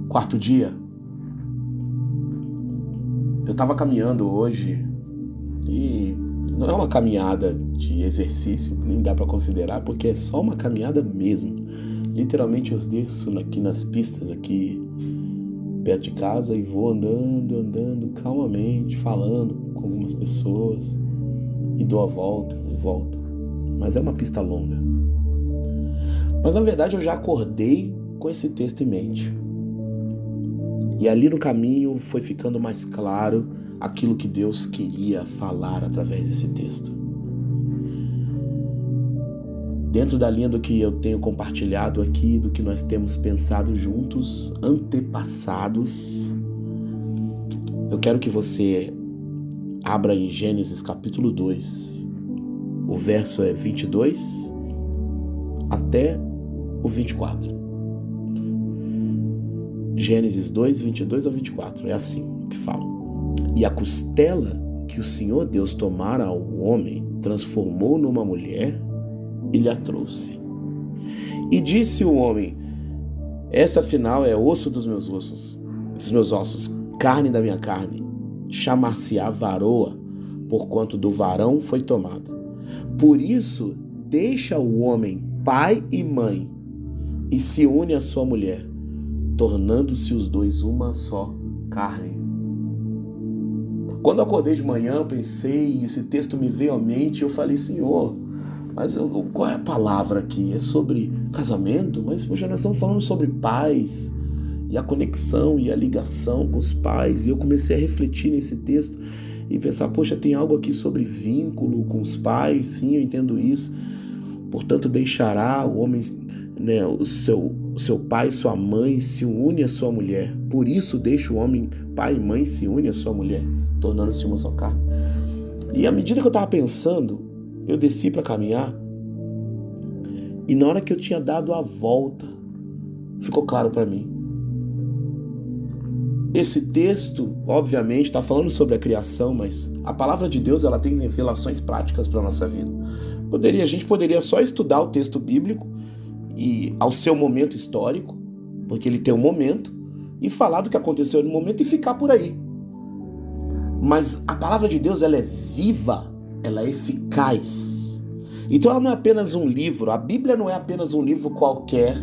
Quarto dia. Eu estava caminhando hoje e não é uma caminhada de exercício, nem dá para considerar, porque é só uma caminhada mesmo. Literalmente eu desço aqui nas pistas aqui perto de casa e vou andando calmamente, falando com algumas pessoas e dou a volta e volto. Mas é uma pista longa. Mas na verdade eu já acordei com esse texto em mente. E ali no caminho foi ficando mais claro aquilo que Deus queria falar através desse texto. Dentro da linha do que eu tenho compartilhado aqui, do que nós temos pensado juntos, antepassados, eu quero que você abra em Gênesis capítulo 2, o verso é 22 até o 24. Gênesis 2, 22 ao 24, é assim que fala. E a costela que o Senhor Deus tomara ao homem, transformou numa mulher e lhe a trouxe. E disse o homem: essa afinal é osso dos meus ossos, carne da minha carne, chamar-se-á varoa, porquanto do varão foi tomada. Por isso deixa o homem pai e mãe, e se une à sua mulher, tornando-se os dois uma só carne. Quando eu acordei de manhã, eu pensei, esse texto me veio à mente, eu falei: Senhor, mas qual é a palavra aqui? É sobre casamento? Mas poxa, nós estamos falando sobre pais, e a conexão e a ligação com os pais, e eu comecei a refletir nesse texto e pensar, poxa, tem algo aqui sobre vínculo com os pais, sim, eu entendo isso. Portanto, deixará o homem, o seu pai, sua mãe, se une à sua mulher. Por isso deixa o homem, pai e mãe, se une à sua mulher, tornando-se uma só carne. E à medida que eu estava pensando, eu desci para caminhar, e na hora que eu tinha dado a volta, ficou claro para mim. Esse texto, obviamente, está falando sobre a criação, mas a palavra de Deus ela tem revelações práticas para a nossa vida. A gente poderia só estudar o texto bíblico e ao seu momento histórico, porque ele tem um momento, e falar do que aconteceu no momento e ficar por aí. Mas a palavra de Deus ela é viva, ela é eficaz. Então ela não é apenas um livro, a Bíblia não é apenas um livro qualquer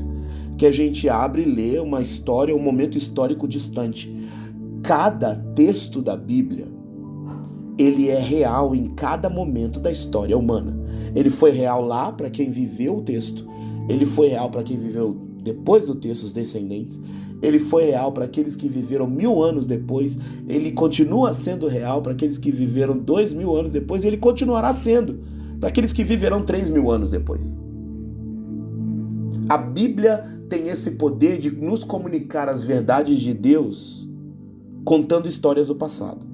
que a gente abre e lê uma história, um momento histórico distante. Cada texto da Bíblia, ele é real em cada momento da história humana. Ele foi real lá para quem viveu o texto, ele foi real para quem viveu depois do texto, os descendentes, ele foi real para aqueles que viveram 1000 anos depois, ele continua sendo real para aqueles que viveram 2000 anos depois, e ele continuará sendo para aqueles que viverão 3000 anos depois. A Bíblia tem esse poder de nos comunicar as verdades de Deus contando histórias do passado.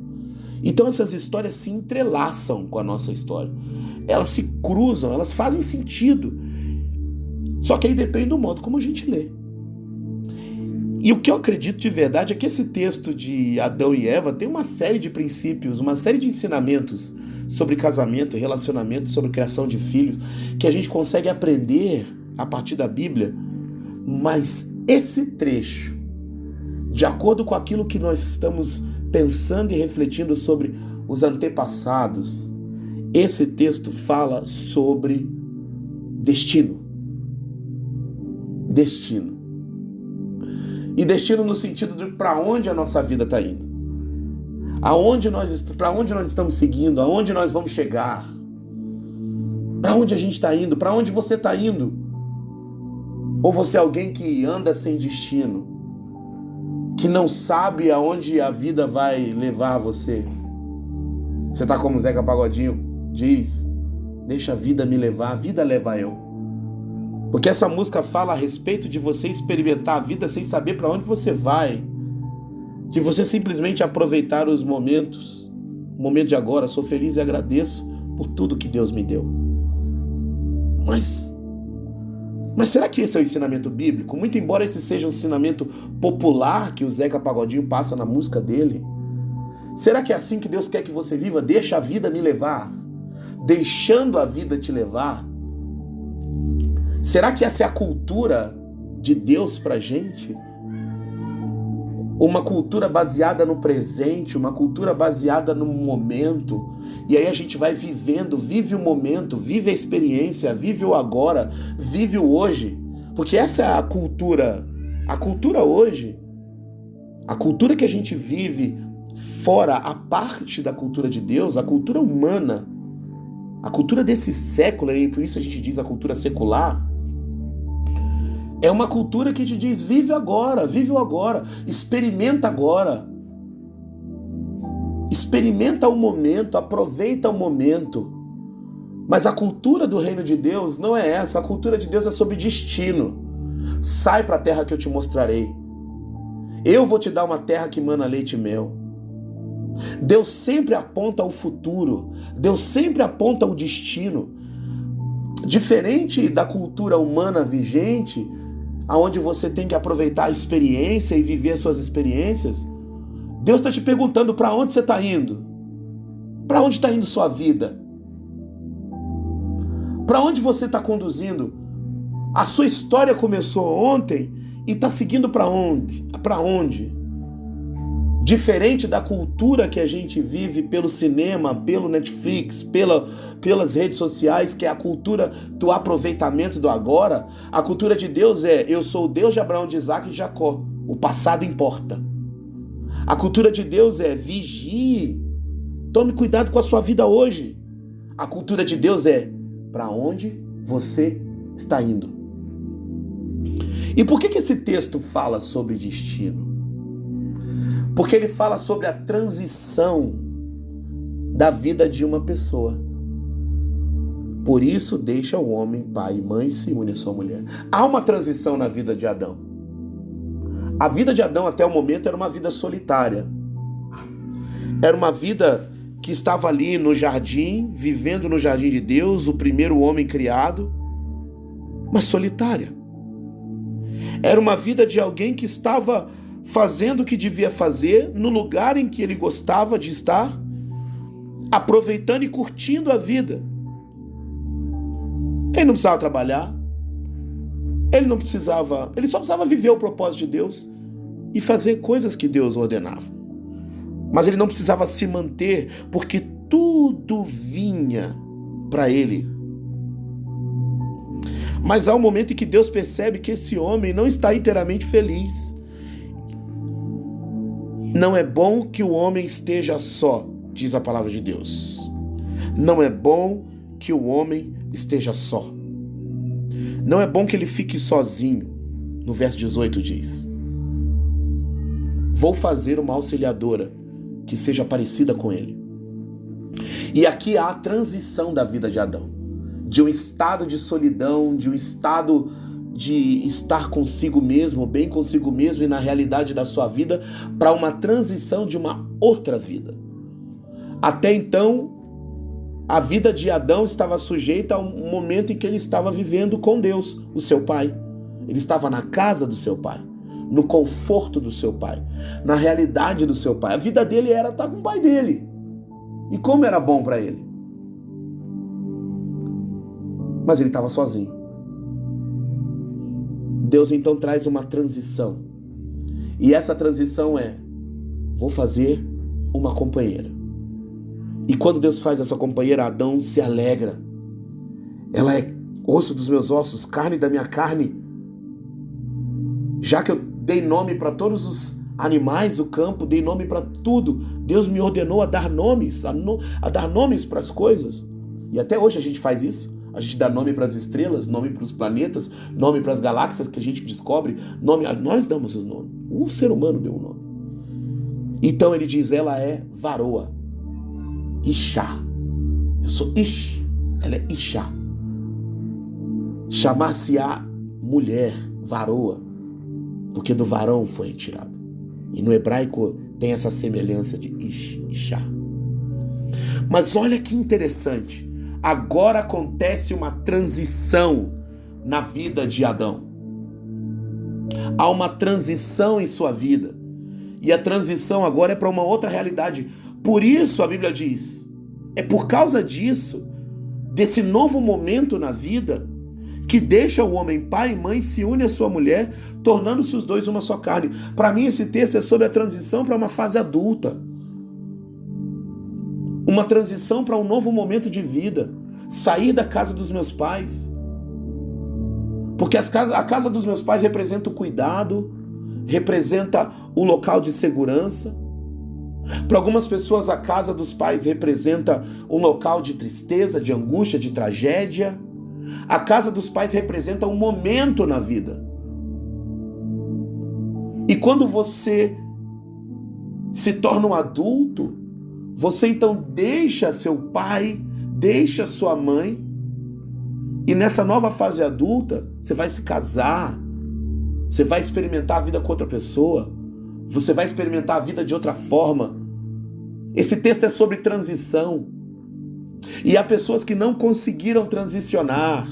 Então essas histórias se entrelaçam com a nossa história. Elas se cruzam, elas fazem sentido. Só que aí depende do modo como a gente lê. E o que eu acredito de verdade é que esse texto de Adão e Eva tem uma série de princípios, uma série de ensinamentos sobre casamento, relacionamento, sobre criação de filhos, que a gente consegue aprender a partir da Bíblia. Mas esse trecho, de acordo com aquilo que nós estamos pensando e refletindo sobre os antepassados, esse texto fala sobre destino. Destino. E destino no sentido de para onde a nossa vida está indo. Para onde nós estamos seguindo, aonde nós vamos chegar. Para onde a gente está indo, para onde você está indo. Ou você é alguém que anda sem destino, que não sabe aonde a vida vai levar você. Você está como o Zeca Pagodinho diz, deixa a vida me levar, a vida leva eu. Porque essa música fala a respeito de você experimentar a vida sem saber para onde você vai, de você simplesmente aproveitar os momentos, o momento de agora. Sou feliz e agradeço por tudo que Deus me deu. Mas será que esse é o ensinamento bíblico? Muito embora esse seja um ensinamento popular que o Zeca Pagodinho passa na música dele, será que é assim que Deus quer que você viva? Deixa a vida me levar, deixando a vida te levar? Será que essa é a cultura de Deus pra gente? uma cultura baseada no presente, uma cultura baseada no momento. E aí a gente vai vivendo, vive o momento, vive a experiência, vive o agora, vive o hoje. Porque essa é a cultura. A cultura hoje, a cultura que a gente vive fora a parte da cultura de Deus, a cultura humana, a cultura desse século, e por isso a gente diz a cultura secular, é uma cultura que te diz, vive agora, vive o agora, experimenta agora. Experimenta o momento, aproveita o momento. Mas a cultura do reino de Deus não é essa, a cultura de Deus é sobre destino. Sai para a terra que eu te mostrarei. Eu vou te dar uma terra que mana leite e mel. Deus sempre aponta o futuro, Deus sempre aponta o destino. Diferente da cultura humana vigente, onde você tem que aproveitar a experiência e viver as suas experiências, Deus está te perguntando para onde você está indo? Para onde está indo sua vida? Para onde você está conduzindo? A sua história começou ontem e está seguindo para onde? Para onde? Diferente da cultura que a gente vive pelo cinema, pelo Netflix, pelas redes sociais, que é a cultura do aproveitamento do agora, a cultura de Deus é: eu sou o Deus de Abraão, de Isaac e de Jacó. O passado importa. A cultura de Deus é: vigie, tome cuidado com a sua vida hoje. A cultura de Deus é: para onde você está indo? E por que esse texto fala sobre destino? Porque ele fala sobre a transição da vida de uma pessoa. Por isso deixa o homem, pai e mãe, e se une à sua mulher. Há uma transição na vida de Adão. A vida de Adão até o momento era uma vida solitária. Era uma vida que estava ali no jardim, vivendo no jardim de Deus, o primeiro homem criado, mas solitária. Era uma vida de alguém que estava fazendo o que devia fazer, no lugar em que ele gostava de estar, aproveitando e curtindo a vida. Ele não precisava trabalhar, ele só precisava viver o propósito de Deus e fazer coisas que Deus ordenava. Mas ele não precisava se manter, porque tudo vinha para ele. Mas há um momento em que Deus percebe que esse homem não está inteiramente feliz. Não é bom que o homem esteja só, diz a palavra de Deus. Não é bom que o homem esteja só. Não é bom que ele fique sozinho. No verso 18 diz: vou fazer uma auxiliadora que seja parecida com ele. E aqui há a transição da vida de Adão. De um estado de solidão, de um estado de estar consigo mesmo, bem consigo mesmo e na realidade da sua vida, para uma transição de uma outra vida. Até então, a vida de Adão estava sujeita a um momento em que ele estava vivendo com Deus, o seu pai. Ele estava na casa do seu pai, no conforto do seu pai, na realidade do seu pai. A vida dele era estar com o pai dele. E como era bom para ele. Mas ele estava sozinho. Deus então traz uma transição. E essa transição é: vou fazer uma companheira. E quando Deus faz essa companheira, Adão se alegra. Ela é osso dos meus ossos, carne da minha carne. Já que eu dei nome para todos os animais do campo, dei nome para tudo, Deus me ordenou a dar nomes, a dar nomes para as coisas. E até hoje a gente faz isso. A gente dá nome para as estrelas, nome para os planetas, nome para as galáxias que a gente descobre, nós damos o nome. O ser humano deu o nome. Então ele diz: ela é varoa, Ishá. Eu sou Ish, ela é Ishá. Chamar-se-á mulher, varoa, porque do varão foi retirado. E no hebraico tem essa semelhança de Ish, Ishá. Mas olha que interessante. Agora acontece uma transição na vida de Adão. Há uma transição em sua vida. E a transição agora é para uma outra realidade. Por isso a Bíblia diz, é por causa disso, desse novo momento na vida, que deixa o homem pai e mãe, se une à sua mulher, tornando-se os dois uma só carne. Para mim, esse texto é sobre a transição para uma fase adulta. Uma transição para um novo momento de vida. Sair da casa dos meus pais. Porque a casa dos meus pais representa o cuidado, representa o local de segurança. Para algumas pessoas, a casa dos pais representa um local de tristeza, de angústia, de tragédia. A casa dos pais representa um momento na vida. E quando você se torna um adulto, você então deixa seu pai, deixa sua mãe, e nessa nova fase adulta, você vai se casar, você vai experimentar a vida com outra pessoa, você vai experimentar a vida de outra forma. Esse texto é sobre transição. E há pessoas que não conseguiram transicionar,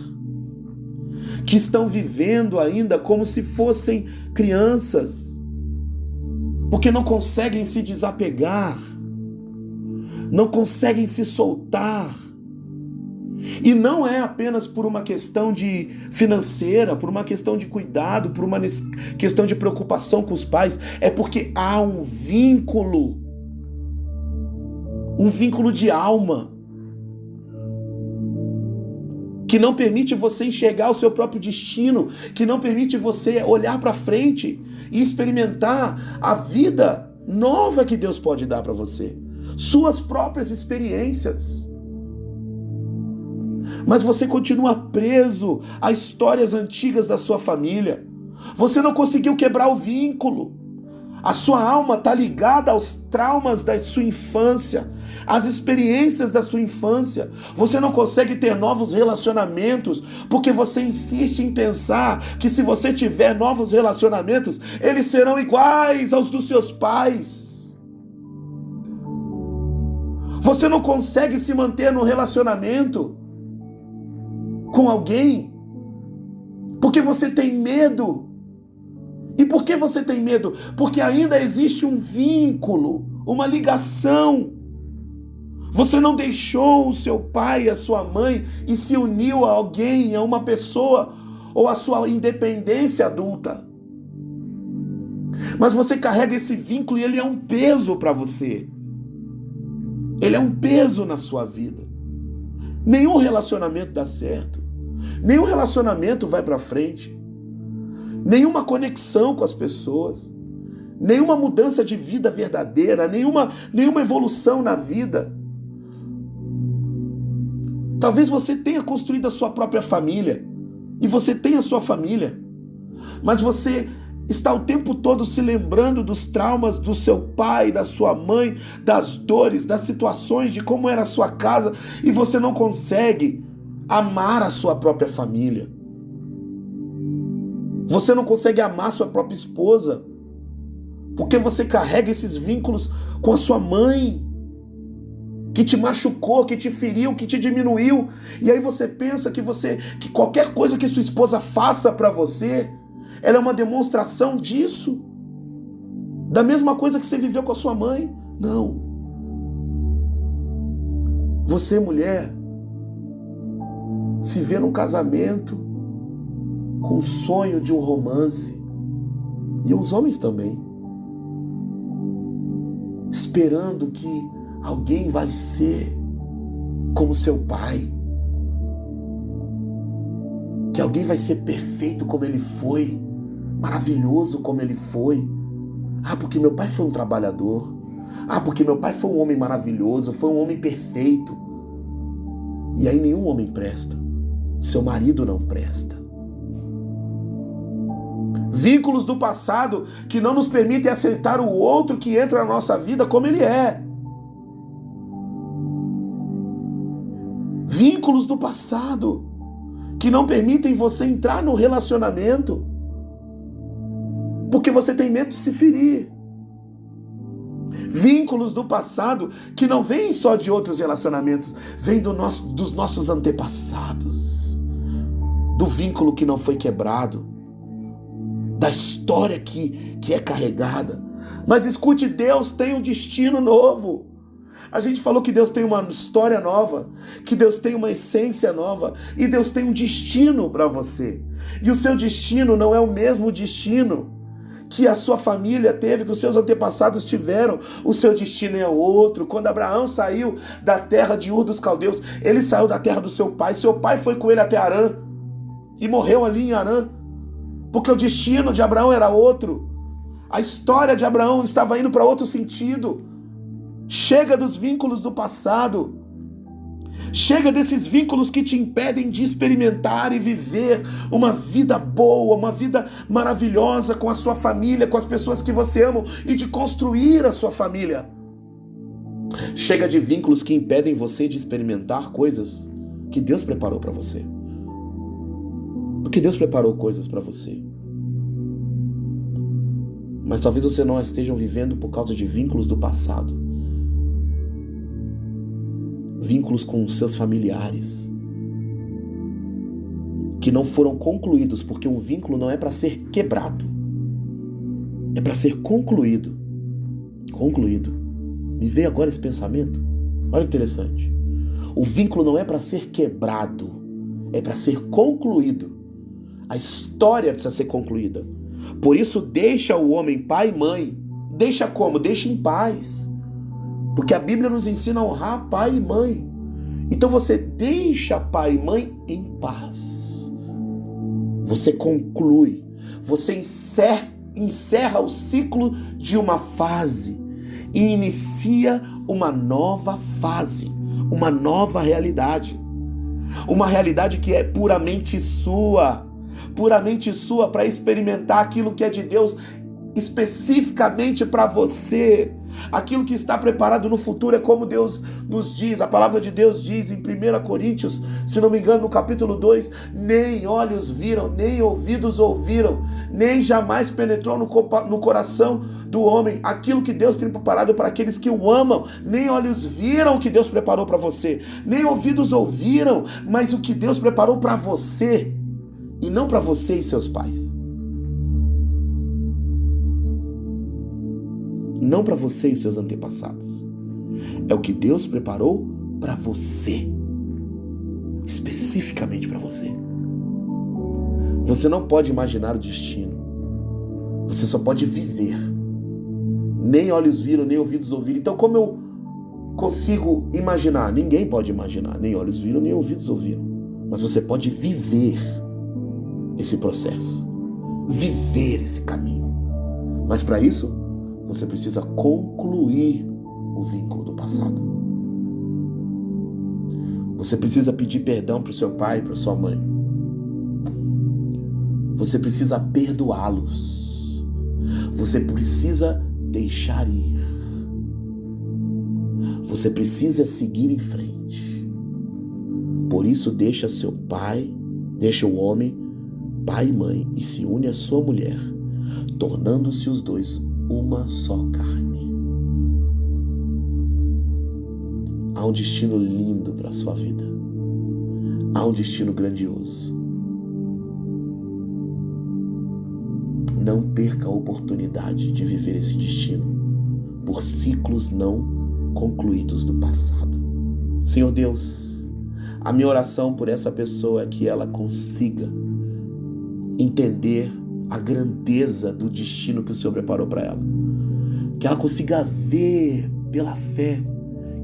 que estão vivendo ainda como se fossem crianças, porque não conseguem se desapegar, não conseguem se soltar. E não é apenas por uma questão de financeira, por uma questão de cuidado, por uma questão de preocupação com os pais, é porque há um vínculo de alma, que não permite você enxergar o seu próprio destino, que não permite você olhar para frente e experimentar a vida nova que Deus pode dar para você, suas próprias experiências. Mas você continua preso a histórias antigas da sua família. Você não conseguiu quebrar o vínculo. A sua alma está ligada aos traumas da sua infância, às experiências da sua infância. Você não consegue ter novos relacionamentos porque você insiste em pensar que se você tiver novos relacionamentos, eles serão iguais aos dos seus pais. Você não consegue se manter no relacionamento com alguém porque você tem medo. E por que você tem medo? Porque ainda existe um vínculo, uma ligação. Você não deixou o seu pai, a sua mãe e se uniu a alguém, a uma pessoa, ou a sua independência adulta. Mas você carrega esse vínculo e ele é um peso para você. Ele é um peso na sua vida. Nenhum relacionamento dá certo. Nenhum relacionamento vai para frente. Nenhuma conexão com as pessoas. Nenhuma mudança de vida verdadeira. Nenhuma evolução na vida. Talvez você tenha construído a sua própria família. E você tem a sua família. Mas você está o tempo todo se lembrando dos traumas do seu pai, da sua mãe, das dores, das situações, de como era a sua casa, e você não consegue amar a sua própria família. Você não consegue amar a sua própria esposa, porque você carrega esses vínculos com a sua mãe, que te machucou, que te feriu, que te diminuiu, e aí você pensa que qualquer coisa que sua esposa faça para você, ela é uma demonstração disso, da mesma coisa que você viveu com a sua mãe. Não. Você, mulher, se vê num casamento com o sonho de um romance, e os homens também, esperando que alguém vai ser como seu pai, que alguém vai ser perfeito como ele foi, maravilhoso como ele foi. Ah, porque meu pai foi um trabalhador. Ah, porque meu pai foi um homem maravilhoso, foi um homem perfeito. E aí nenhum homem presta. Seu marido não presta. Vínculos do passado que não nos permitem aceitar o outro que entra na nossa vida como ele é. Vínculos do passado que não permitem você entrar no relacionamento porque você tem medo de se ferir. Vínculos do passado que não vêm só de outros relacionamentos, vêm dos nossos antepassados, do vínculo que não foi quebrado, da história que é carregada. Mas escute, Deus tem um destino novo. A gente falou que Deus tem uma história nova, que Deus tem uma essência nova e Deus tem um destino para você. E o seu destino não é o mesmo destino que a sua família teve, que os seus antepassados tiveram. O seu destino é outro. Quando Abraão saiu da terra de Ur dos Caldeus, ele saiu da terra do seu pai. Seu pai foi com ele até Harã e morreu ali em Harã, porque o destino de Abraão era outro. A história de Abraão estava indo para outro sentido. Chega dos vínculos do passado. Chega desses vínculos que te impedem de experimentar e viver uma vida boa, uma vida maravilhosa com a sua família, com as pessoas que você ama e de construir a sua família. Chega de vínculos que impedem você de experimentar coisas que Deus preparou para você. Porque Deus preparou coisas para você. Mas talvez você não estejam vivendo por causa de vínculos do passado. Vínculos com os seus familiares que não foram concluídos, porque um vínculo não é para ser quebrado, é para ser concluído. Me veio agora esse pensamento. Olha que interessante. O vínculo não é para ser quebrado, é para ser concluído. A história precisa ser concluída. Por isso deixa o homem pai e mãe. Deixa como? Deixa em paz. Porque a Bíblia nos ensina a honrar pai e mãe. Então você deixa pai e mãe em paz. Você conclui. Você encerra o ciclo de uma fase e inicia uma nova fase, uma nova realidade. Uma realidade que é puramente sua para experimentar aquilo que é de Deus especificamente para você. Aquilo que está preparado no futuro é como Deus nos diz, a palavra de Deus diz em 1 Coríntios, se não me engano, no capítulo 2, nem olhos viram, nem ouvidos ouviram, nem jamais penetrou no coração do homem aquilo que Deus tem preparado para aqueles que o amam. Nem olhos viram o que Deus preparou para você, nem ouvidos ouviram, mas o que Deus preparou para você, e não para você e seus pais. Não para você e seus antepassados. É o que Deus preparou para você. Especificamente para você. Você não pode imaginar o destino. Você só pode viver. Nem olhos viram, nem ouvidos ouviram. Então como eu consigo imaginar? Ninguém pode imaginar. Nem olhos viram, nem ouvidos ouviram. Mas você pode viver esse processo. Viver esse caminho. Mas para isso, você precisa concluir o vínculo do passado. Você precisa pedir perdão para o seu pai e para sua mãe. Você precisa perdoá-los. Você precisa deixar ir. Você precisa seguir em frente. Por isso deixa o homem, pai e mãe, e se une à sua mulher, tornando-se os dois uma só carne. Há um destino lindo para a sua vida. Há um destino grandioso. Não perca a oportunidade de viver esse destino por ciclos não concluídos do passado. Senhor Deus, a minha oração por essa pessoa é que ela consiga entender a grandeza do destino que o Senhor preparou para ela. Que ela consiga ver pela fé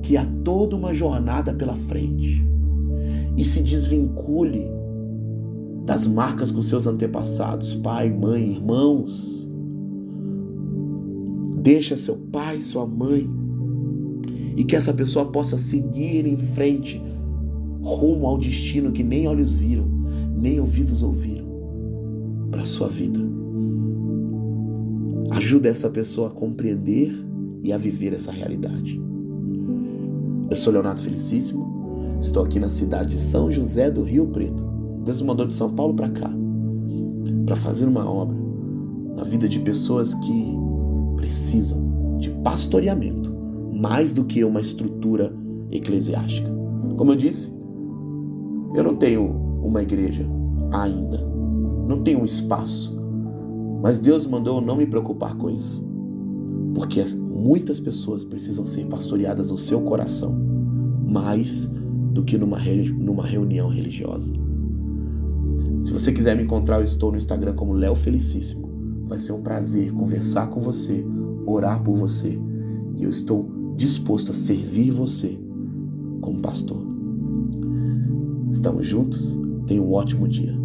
que há toda uma jornada pela frente. E se desvincule das marcas com seus antepassados, pai, mãe, irmãos. Deixa seu pai, sua mãe. E que essa pessoa possa seguir em frente rumo ao destino que nem olhos viram, nem ouvidos ouviram para a sua vida. Ajuda essa pessoa a compreender e a viver essa realidade. Eu sou Leonardo Felicíssimo, estou aqui na cidade de São José do Rio Preto. Deus me mandou de São Paulo para cá, para fazer uma obra na vida de pessoas que precisam de pastoreamento, mais do que uma estrutura eclesiástica. Como eu disse, eu não tenho uma igreja ainda, não tenho um espaço, mas Deus mandou eu não me preocupar com isso. porque muitas pessoas precisam ser pastoreadas no seu coração, mais do que numa reunião religiosa. Se você quiser me encontrar, eu estou no Instagram como Léo Felicíssimo. Vai ser um prazer conversar com você, orar por você, e eu estou disposto a servir você como pastor. Estamos juntos? Tenha um ótimo dia.